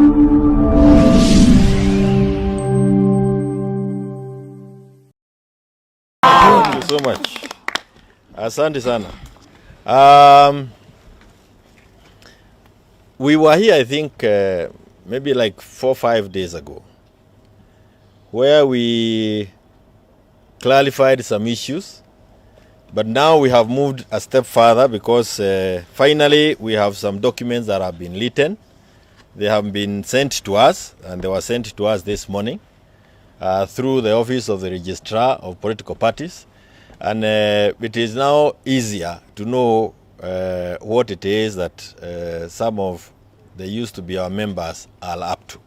Thank you so much. Asante sana. We were here, I think, maybe like 4 or 5 days ago, where we clarified some issues. But now we have moved a step further because finally we have some documents that have been written. They have been sent to us, and they were sent to us this morning through the Office of the Registrar of Political Parties. And it is now easier to know what it is that some of the used to be our members are up to.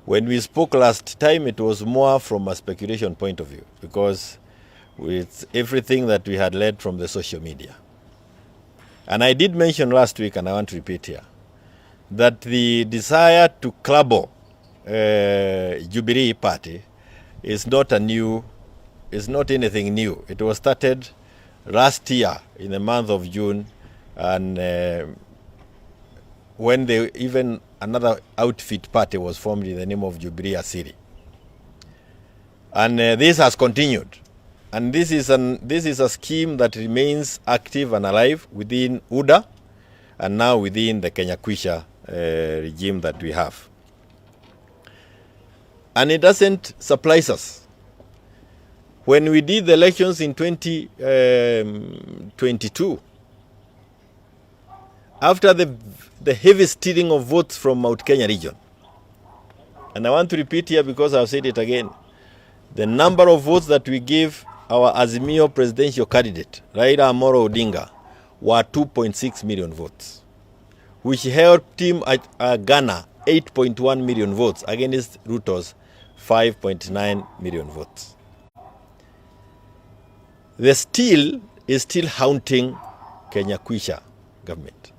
When we spoke last time, it was more from a speculation point of view, because with everything that we had led from the social media. And I did mention last week, and I want to repeat here, that the desire to clubber Jubilee party is not anything new. It was started last year in the month of June, and when even another outfit party was formed in the name of Jubilee Asiri. And this has continued. And this is a scheme that remains active and alive within UDA and now within the Kenya Kwisha regime that we have. And it doesn't surprise us. When we did the elections in 2022, after the heavy stealing of votes from Mount Kenya region, and I want to repeat here because I've said it again, the number of votes that we gave our Azimio presidential candidate, Raila Amolo Odinga, were 2.6 million votes, which helped him garner 8.1 million votes against Ruto's 5.9 million votes. The steal is still haunting Kenya Kwisha government.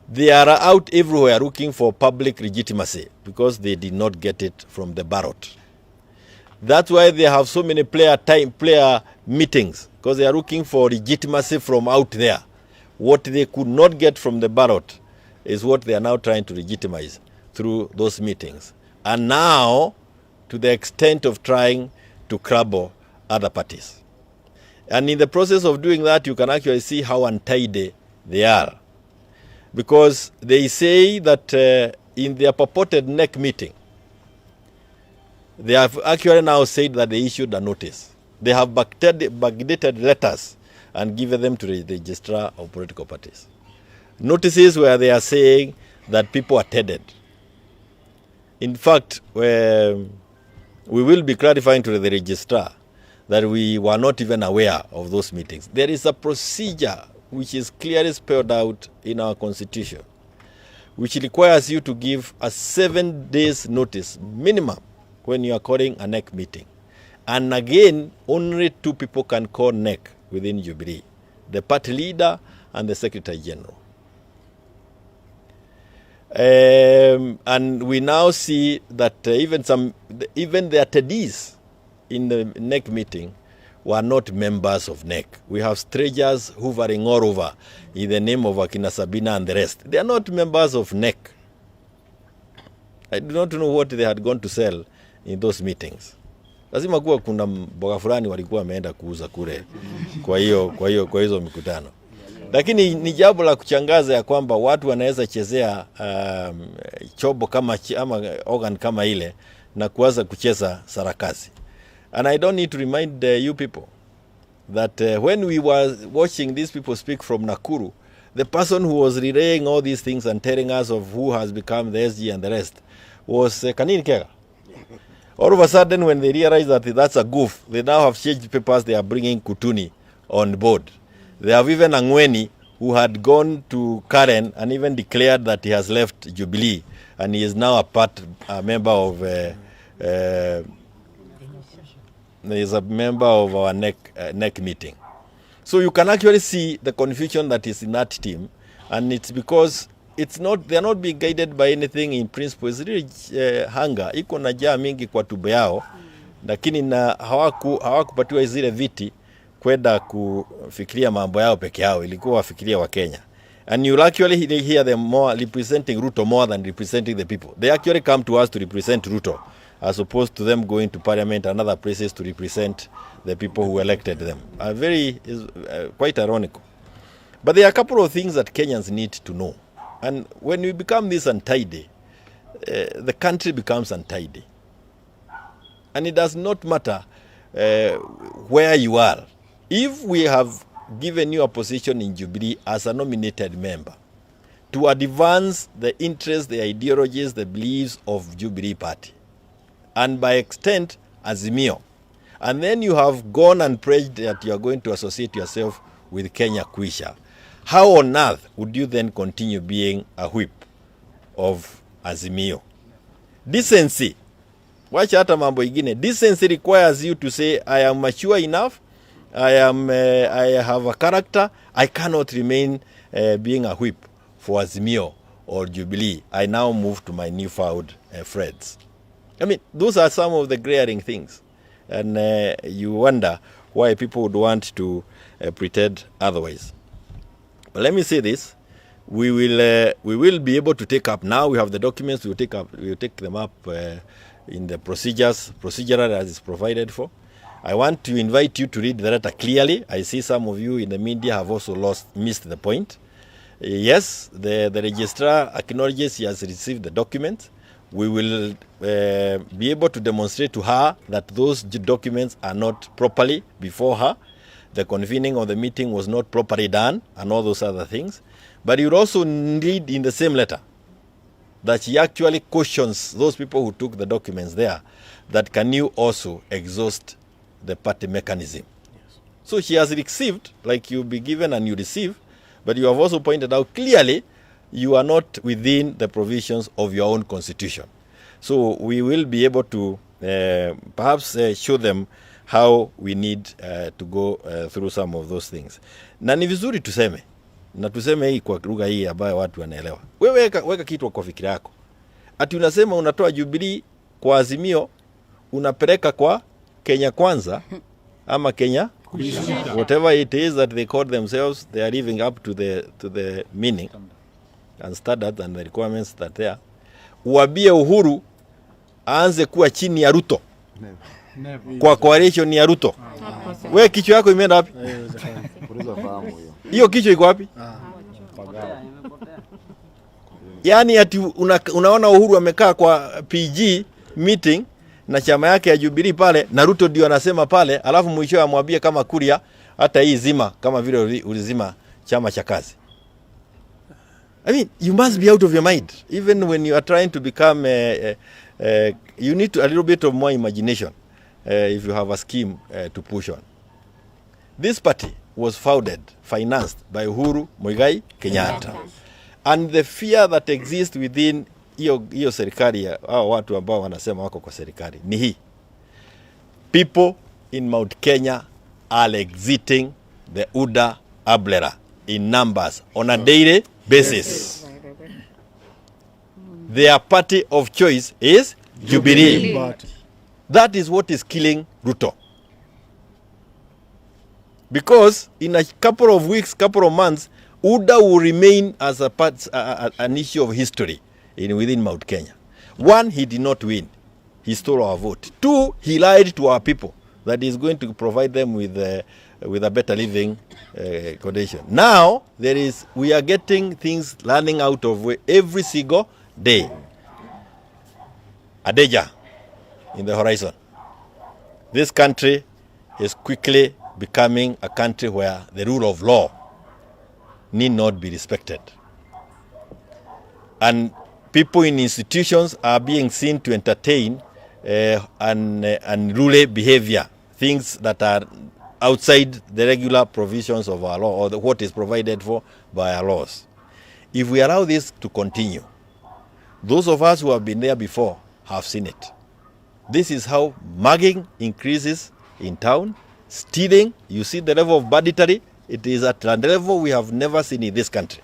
They are out everywhere looking for public legitimacy because they did not get it from the ballot. That's why they have so many player meetings, because they are looking for legitimacy from out there. What they could not get from the ballot is what they are now trying to legitimize through those meetings. And now, to the extent of trying to crabble other parties. And in the process of doing that, you can actually see how untidy they are. Because they say that in their purported NEC meeting, they have actually now said that they issued a notice. They have backdated letters and given them to the registrar of political parties. Notices where they are saying that people attended. In fact, we will be clarifying to the registrar that we were not even aware of those meetings. There is a procedure which is clearly spelled out in our constitution, which requires you to give a 7 days notice minimum when you are calling a NEC meeting. And again, only 2 people can call NEC within Jubilee, the party leader and the secretary general. And we now see that even the attendees in the NEC meeting were not members of NEC. We have strangers hovering all over in the name of Akina Sabina and the rest. They are not members of NEC. I do not know what they had gone to sell in those meetings. Lazima kuwa kuna mboga fulani walikuwa wameenda kuuza kule kwa hizo mikutano. Lakini ni jambo la kuchangaza ya kwamba watu wanaweza chezea chobo kama ama organ kama ile na kuanza kucheza sarakasi. And I don't need to remind you people that when we were watching these people speak from Nakuru, the person who was relaying all these things and telling us of who has become the SG and the rest was Kanini Kega. All of a sudden, when they realized that that's a goof, they now have changed papers. They are bringing Kutuni on board. They have even Angweni, who had gone to Karen and even declared that he has left Jubilee, and he is now a member of our NEC meeting. So you can actually see the confusion that is in that team, and it's because they are not being guided by anything in principle. It's really hunger. Iko na jaa mingi kwa tumbo yao, lakini na hawakupatiwa zile viti kwenda kufikiria mambo yao peke yao. Ilikuwa wafikiria wa Kenya. And you'll actually hear them more representing Ruto more than representing the people. They actually come to us to represent Ruto, as opposed to them going to parliament and other places to represent the people who elected them. Quite ironical. But there are a couple of things that Kenyans need to know. And when we become this untidy, the country becomes untidy. And it does not matter where you are. If we have given you a position in Jubilee as a nominated member to advance the interests, the ideologies, the beliefs of Jubilee Party, and by extent, Azimio, and then you have gone and pledged that you are going to associate yourself with Kenya Kwisha, how on earth would you then continue being a whip of Azimio? Decency. Wacha hata mambo ingine. Decency requires you to say, I am mature enough, I have a character, I cannot remain being a whip for Azimio or Jubilee. I now move to my newfound friends. I mean, those are some of the glaring things. And you wonder why people would want to pretend otherwise. But let me say this. We will be able to take up, now we have the documents, we will take them up in the procedural as is provided for. I want to invite you to read the letter clearly. I see some of you in the media have also missed the point. Yes, the registrar acknowledges he has received the documents. We will be able to demonstrate to her that those documents are not properly before her. The convening of the meeting was not properly done and all those other things. But you also read in the same letter that she actually cautions those people who took the documents there that can you also exhaust the party mechanism. Yes. So she has received, like you be given and you receive, but you have also pointed out clearly you are not within the provisions of your own constitution. So we will be able to perhaps show them how we need to go through some of those things. Na ni vizuri tuseme, na tuseme hii kwa lugha hii ambayo watu wanaelewa. Wewe weka kitu kwa fikira yako. Ati unasema unatoa Jubilee kwa Azimio, unapeleka kwa Kenya Kwanza ama Kenya whatever it is that they call themselves, they are living up to the meaning and standards and the requirements that they are. Uambie Uhuru aanze kuwa chini ya Ruto. Kwa coalition ya Ruto. Wewe kichwa yako imeenda wapi? Hiyo kichwa iko wapi? Yaani ati unaona Uhuru amekaa kwa PG meeting na chama yake ya Jubilee pale na Ruto ndio anasema pale, alafu mwisho amwambie kama Kuria hata hii zima kama vile ulizima chama cha kazi. I mean, you must be out of your mind. Even when you are trying to become, you need a little bit of more imagination if you have a scheme to push on. This party was founded, financed by Uhuru Muigai Kenyatta. And the fear that exists within hiyo serikali, hao watu ambao wanasema wako kwa serikali, ni hii. People in Mount Kenya are exiting the UDA Ablera in numbers on a daily basis. Their party of choice is Jubilee. That is what is killing Ruto. Because in a couple of weeks, couple of months, UDA will remain as an issue of history within Mount Kenya. One, he did not win. He stole our vote. Two, he lied to our people that he is going to provide them with a better living condition. Now, we are getting things running out of way every single day. A danger in the horizon. This country is quickly becoming a country where the rule of law need not be respected. And people in institutions are being seen to entertain unruly behavior, things that are outside the regular provisions of our law or what is provided for by our laws. If we allow this to continue, those of us who have been there before have seen it. This is how mugging increases in town, stealing. You see the level of banditry. It is at a level we have never seen in this country.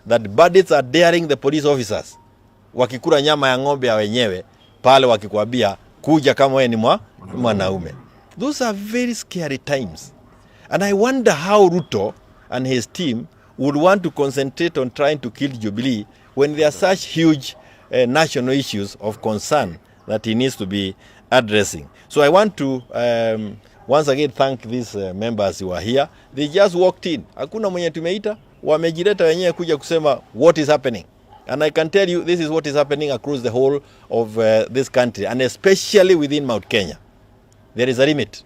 That bandits are daring the police officers. Wakikula nyama ya ng'ombe ya wenyewe, pale wakikwambia kuja kama wewe ni mwanaume. Those are very scary times. And I wonder how Ruto and his team would want to concentrate on trying to kill Jubilee when there are such huge national issues of concern that he needs to be addressing. So I want to once again thank these members who are here. They just walked in. Hakuna mwenye tumeita, wamejileta wenyewe kuja kusema what is happening. And I can tell you this is what is happening across the whole of this country, and especially within Mount Kenya. There is a limit.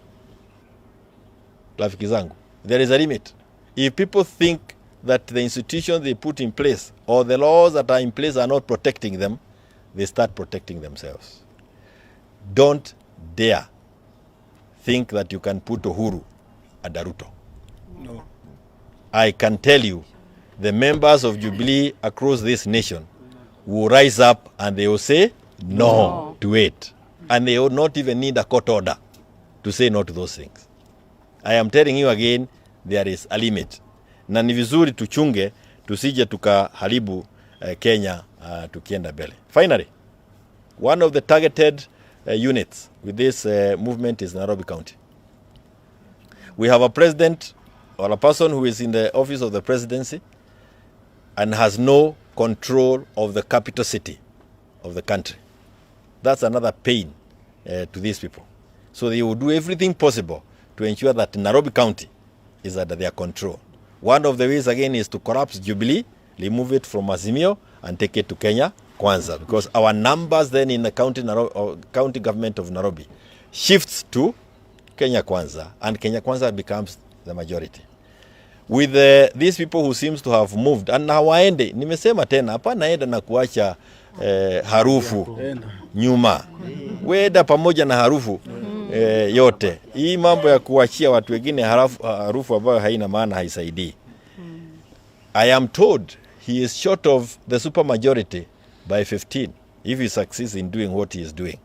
Rafiki zangu, there is a limit. If people think that the institutions they put in place or the laws that are in place are not protecting them, they start protecting themselves. Don't dare think that you can put Uhuru at Ruto. No. I can tell you, the members of Jubilee across this nation will rise up and they will say no to it. And they will not even need a court order to say no to those things. I am telling you again, there is a limit. Na ni vizuri tuchunge, tusije tukaharibu Kenya tukienda mbele. Finally, one of the targeted units with this movement is Nairobi County. We have a president or a person who is in the office of the presidency and has no control of the capital city of the country. That's another pain to these people. So they will do everything possible to ensure that Nairobi County is under their control. One of the ways, again, is to corrupt Jubilee, remove it from Azimio, and take it to Kenya Kwanza. Because our numbers then in the county government of Nairobi shifts to Kenya Kwanza, and Kenya Kwanza becomes the majority. With these people who seems to have moved, and hawaende, nimesema tena, hapa naenda na kuacha harufu nyuma. Weda pamoja na harufu yote. Hii mambo ya kuachia watu wengine harufu ambayo haina maana haisaidii. I am told he is short of the supermajority by 15 if he succeeds in doing what he is doing.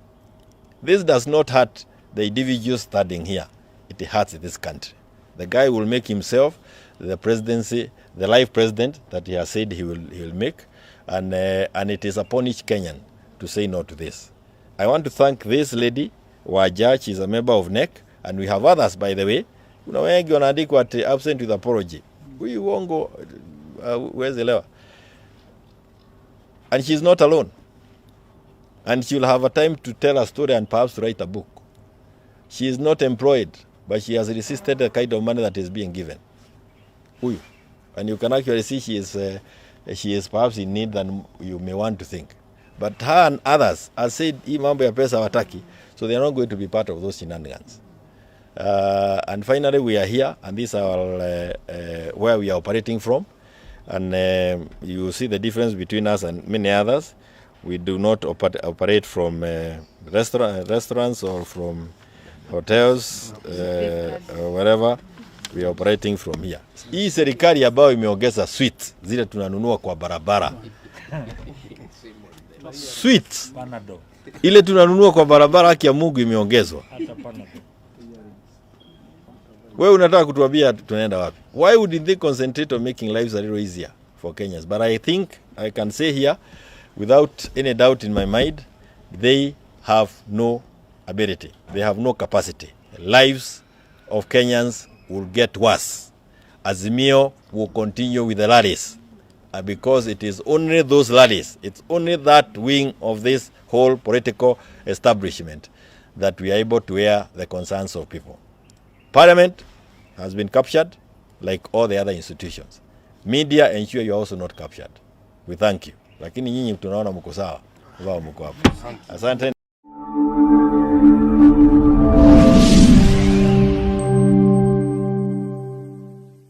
This does not hurt the individuals standing here. It hurts this country. The guy will make himself the presidency, the life president that he has said he will make, and it is upon each Kenyan to say no to this. I want to thank this lady, Wajach. She is a member of NEC, and we have others, by the way. Kuna wengi wanaandikwa ati absent with apology. Huyu uongo huwezi elewa. And she is not alone. And she will have a time to tell a story and perhaps to write a book. She is not employed, but she has resisted the kind of money that is being given. Huyu. And you can actually see she is perhaps in need than you may want to think. But her and others have said, hii mambo ya pesa wataki, so they are not going to be part of those shenanigans. And finally, we are here, and this is our, where we are operating from. And you see the difference between us and many others. We do not operate from restaurants or from hotels or wherever. We are operating from here. Hii serikali ambayo imeongeza sweets zile tunanunua kwa barabara. Sweets ile tunanunua kwa barabara, haki ya Mungu imeongezwa. Wewe unataka kutuambia tunaenda wapi? Why would they concentrate on making lives a little easier for Kenyans? But I think I can say here, without any doubt in my mind, they have no ability. They have no capacity. Lives of Kenyans will get worse. Azimio will continue with the rallies. Because it is only those rallies, it's only that wing of this whole political establishment that we are able to air the concerns of people. Parliament has been captured like all the other institutions. Media ensure you are also not captured. We thank you. Lakini nyinyi tunaona mko sawa. Wao mko hapo. Asante.